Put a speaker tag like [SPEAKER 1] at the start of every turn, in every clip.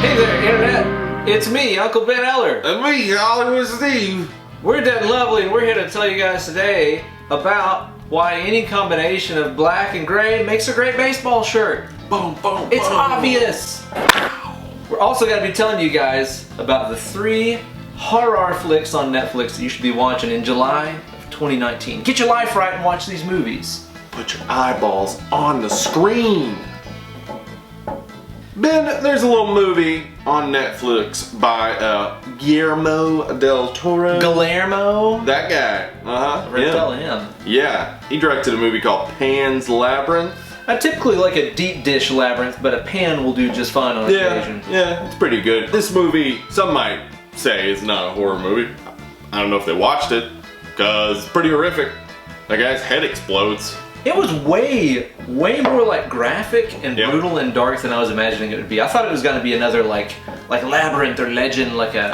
[SPEAKER 1] Hey there, Internet! It's me, Uncle Ben Eller.
[SPEAKER 2] And me, Hollywood Steve.
[SPEAKER 1] We're Dead and Lovely, and we're here to tell you guys today about why any combination of black and gray makes a great baseball shirt.
[SPEAKER 2] Boom, boom,
[SPEAKER 1] It's
[SPEAKER 2] boom.
[SPEAKER 1] obvious! We're also going to be telling you guys about the 3 horror flicks on Netflix that you should be watching in July of 2019. Get your life right and watch these movies.
[SPEAKER 2] Put your eyeballs on the screen. Ben, there's a little movie on Netflix by Guillermo del Toro.
[SPEAKER 1] Guillermo?
[SPEAKER 2] That guy.
[SPEAKER 1] Tell him.
[SPEAKER 2] Yeah, he directed a movie called Pan's Labyrinth.
[SPEAKER 1] I typically like a deep dish labyrinth, but a pan will do just fine on occasion.
[SPEAKER 2] Yeah, it's pretty good. This movie, some might say, is not a horror movie. I don't know if they watched it, because it's pretty horrific. That guy's head explodes.
[SPEAKER 1] It was way more like graphic and brutal and dark than I was imagining it would be. I thought it was going to be another like Labyrinth or Legend, like a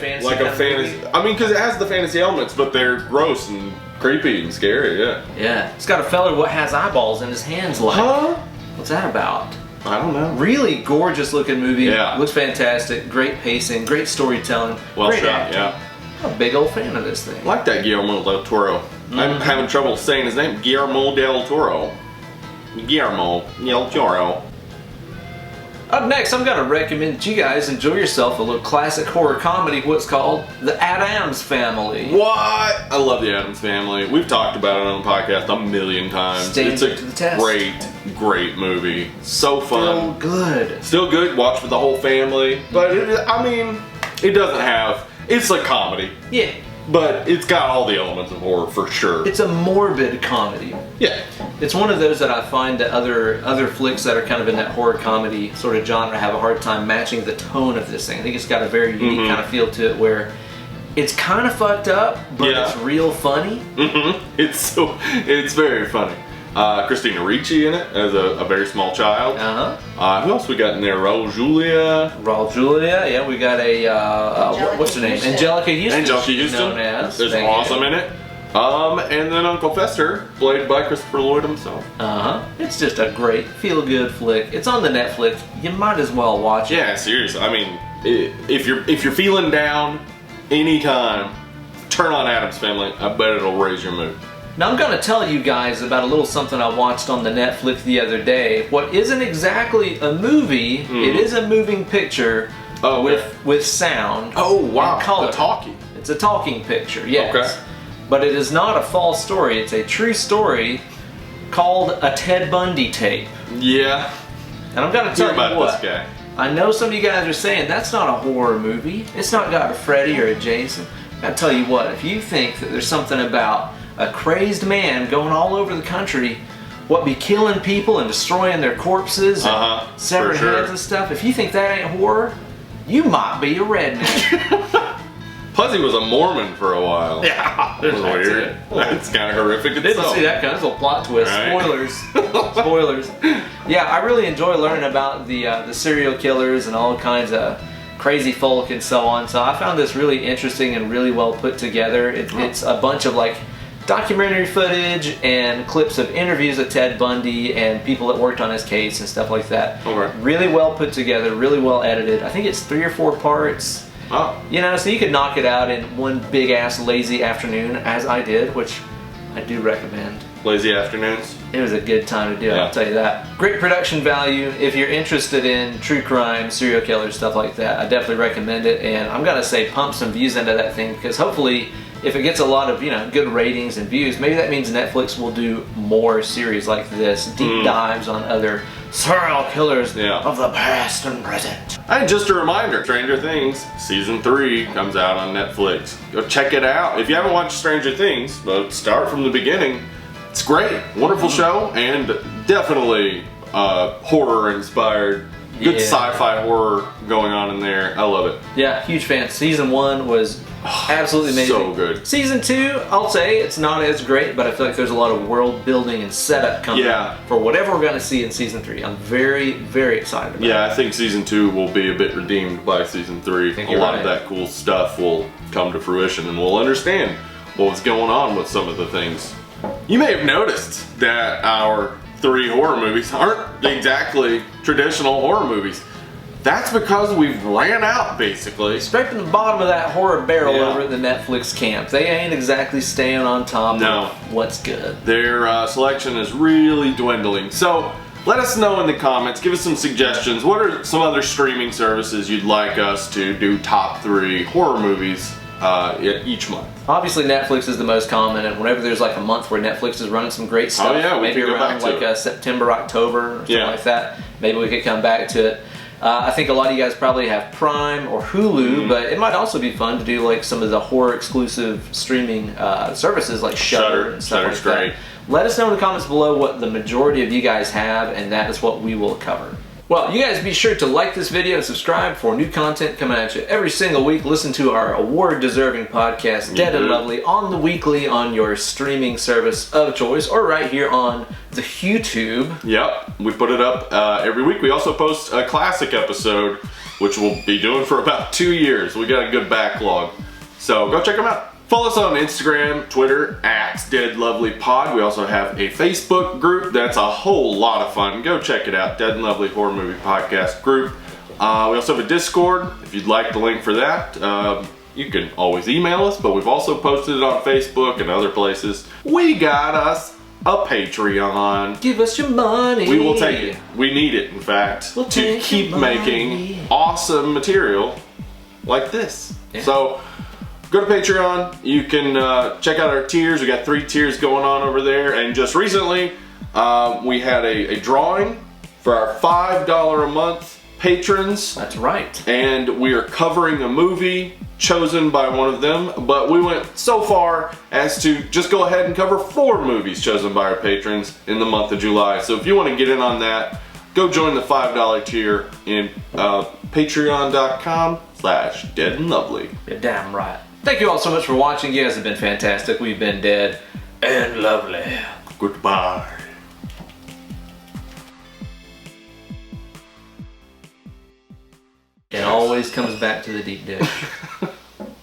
[SPEAKER 1] fantasy
[SPEAKER 2] like a fantasy. I mean, because it has the fantasy elements, but they're gross and creepy and scary. Yeah.
[SPEAKER 1] Yeah. It's got a fella what has eyeballs in his hands. Like, what's that about?
[SPEAKER 2] I don't know.
[SPEAKER 1] Really gorgeous looking movie.
[SPEAKER 2] Yeah.
[SPEAKER 1] Looks fantastic. Great pacing. Great storytelling.
[SPEAKER 2] Well
[SPEAKER 1] great
[SPEAKER 2] shot.
[SPEAKER 1] acting.
[SPEAKER 2] Yeah.
[SPEAKER 1] I'm a big old fan of this thing.
[SPEAKER 2] I like that Guillermo del Toro. I'm having trouble saying his name. Guillermo del Toro. Guillermo del Toro.
[SPEAKER 1] Up next, I'm going to recommend that you guys enjoy yourself a little classic horror comedy, what's called The Addams Family.
[SPEAKER 2] What? I love The Addams Family. We've talked about it on the podcast a million times.
[SPEAKER 1] Stands
[SPEAKER 2] It's
[SPEAKER 1] to the test.
[SPEAKER 2] great movie. So fun.
[SPEAKER 1] Still good.
[SPEAKER 2] Still good. Watch with the whole family. But it doesn't have. It's a comedy.
[SPEAKER 1] Yeah.
[SPEAKER 2] But it's got all the elements of horror for sure.
[SPEAKER 1] It's a morbid comedy.
[SPEAKER 2] Yeah.
[SPEAKER 1] It's one of those that I find that other flicks that are kind of in that horror comedy sort of genre have a hard time matching the tone of this thing. I think it's got a very unique kind of feel to it where it's kind of fucked up, but it's real funny.
[SPEAKER 2] It's very funny. Christina Ricci in it as a very small child. Who else we got in there? Raul Julia,
[SPEAKER 1] yeah, we got a, what's her name? Angelica Houston. Known as.
[SPEAKER 2] There's awesome in it. And then Uncle Fester, played by Christopher Lloyd himself.
[SPEAKER 1] It's just a great feel-good flick. It's on the Netflix. You might as well watch it.
[SPEAKER 2] Yeah, seriously. I mean, if you're feeling down anytime, turn on Addams Family. I bet it'll raise your mood.
[SPEAKER 1] Now I'm going to tell you guys about a little something I watched on the Netflix the other day. What isn't exactly a movie, it is a moving picture with sound.
[SPEAKER 2] Oh wow,
[SPEAKER 1] and color. It's a talking picture, yes. Okay. But it is not a false story, it's a true story called A Ted Bundy Tape.
[SPEAKER 2] Yeah.
[SPEAKER 1] And I'm going to tell you
[SPEAKER 2] about
[SPEAKER 1] what,
[SPEAKER 2] this guy.
[SPEAKER 1] I know some of you guys are saying that's not a horror movie. It's not got a Freddy or a Jason. I'll tell you what, if you think that there's something about a crazed man going all over the country, be killing people and destroying their corpses and severing heads and stuff, if you think that ain't horror, you might be a redneck.
[SPEAKER 2] Plus he was a Mormon for a while.
[SPEAKER 1] Yeah,
[SPEAKER 2] that was weird. It's kind of horrific itself.
[SPEAKER 1] Didn't see that kind of little plot twist. Right. Spoilers. Yeah, I really enjoy learning about the serial killers and all kinds of crazy folk and so on. So I found this really interesting and really well put together. It's a bunch of like documentary footage and clips of interviews with Ted Bundy and people that worked on his case and stuff like that.
[SPEAKER 2] Okay.
[SPEAKER 1] Really well put together, really well edited. I think it's 3 or 4 parts.
[SPEAKER 2] Oh.
[SPEAKER 1] You know, so you could knock it out in one big ass lazy afternoon, as I did, which I do recommend.
[SPEAKER 2] Lazy afternoons?
[SPEAKER 1] It was a good time to do it, I'll tell you that. Great production value. If you're interested in true crime, serial killers, stuff like that, I definitely recommend it. And I'm gonna say pump some views into that thing, because hopefully if it gets a lot of good ratings and views, maybe that means Netflix will do more series like this, deep dives on other serial killers of the past and present.
[SPEAKER 2] And just a reminder, Stranger Things Season 3 comes out on Netflix. Go check it out. If you haven't watched Stranger Things, but start from the beginning. It's great. Wonderful show, and definitely horror inspired. Good sci-fi horror going on in there. I love it.
[SPEAKER 1] Yeah, huge fan. Season 1 was absolutely amazing.
[SPEAKER 2] So good.
[SPEAKER 1] Season 2, I'll say it's not as great, but I feel like there's a lot of world building and setup coming for whatever we're going to see in Season 3. I'm very, very excited about it.
[SPEAKER 2] Yeah, I think Season 2 will be a bit redeemed by Season 3. A lot of that cool stuff will come to fruition, and we'll understand what was going on with some of the things. You may have noticed that our 3 horror movies aren't exactly traditional horror movies. That's because we've ran out, basically.
[SPEAKER 1] Scraping the bottom of that horror barrel
[SPEAKER 2] Yeah.
[SPEAKER 1] over at the Netflix camp. They ain't exactly staying on top of what's good.
[SPEAKER 2] Their selection is really dwindling. So let us know in the comments. Give us some suggestions. What are some other streaming services you'd like us to do top 3 horror movies each month?
[SPEAKER 1] Obviously, Netflix is the most common, and whenever there's like a month where Netflix is running some great stuff, maybe around like September, October, or something like that, maybe we could come back to it. I think a lot of you guys probably have Prime or Hulu, but it might also be fun to do like some of the horror exclusive streaming services like Shudder and stuff
[SPEAKER 2] Shudder's
[SPEAKER 1] like
[SPEAKER 2] great.
[SPEAKER 1] that. Let us know in the comments below what the majority of you guys have, and that is what we will cover. Well, you guys be sure to like this video and subscribe for new content coming at you every single week. Listen to our award-deserving podcast, Dead and Lovely, on the weekly on your streaming service of choice, or right here on the YouTube.
[SPEAKER 2] Yep, we put it up every week. We also post a classic episode, which we'll be doing for about 2 years. We got a good backlog, so go check them out. Follow us on Instagram, Twitter, @DeadLovelyPod. We also have a Facebook group that's a whole lot of fun. Go check it out, Dead and Lovely Horror Movie Podcast group. We also have a Discord. If you'd like the link for that, you can always email us, but we've also posted it on Facebook and other places. We got us a Patreon.
[SPEAKER 1] Give us your money.
[SPEAKER 2] We will take it. We need it, in fact, to keep making awesome material like this. Yeah. So go to Patreon. You can check out our tiers. We got 3 tiers going on over there. And just recently, we had a drawing for our $5 a month patrons.
[SPEAKER 1] That's right.
[SPEAKER 2] And we are covering a movie chosen by one of them. But we went so far as to just go ahead and cover 4 movies chosen by our patrons in the month of July. So if you want to get in on that, go join the $5 tier in patreon.com/deadandlovely.
[SPEAKER 1] You're damn right. Thank you all so much for watching. You guys have been fantastic. We've been dead and lovely.
[SPEAKER 2] Goodbye.
[SPEAKER 1] It always comes back to the deep dish.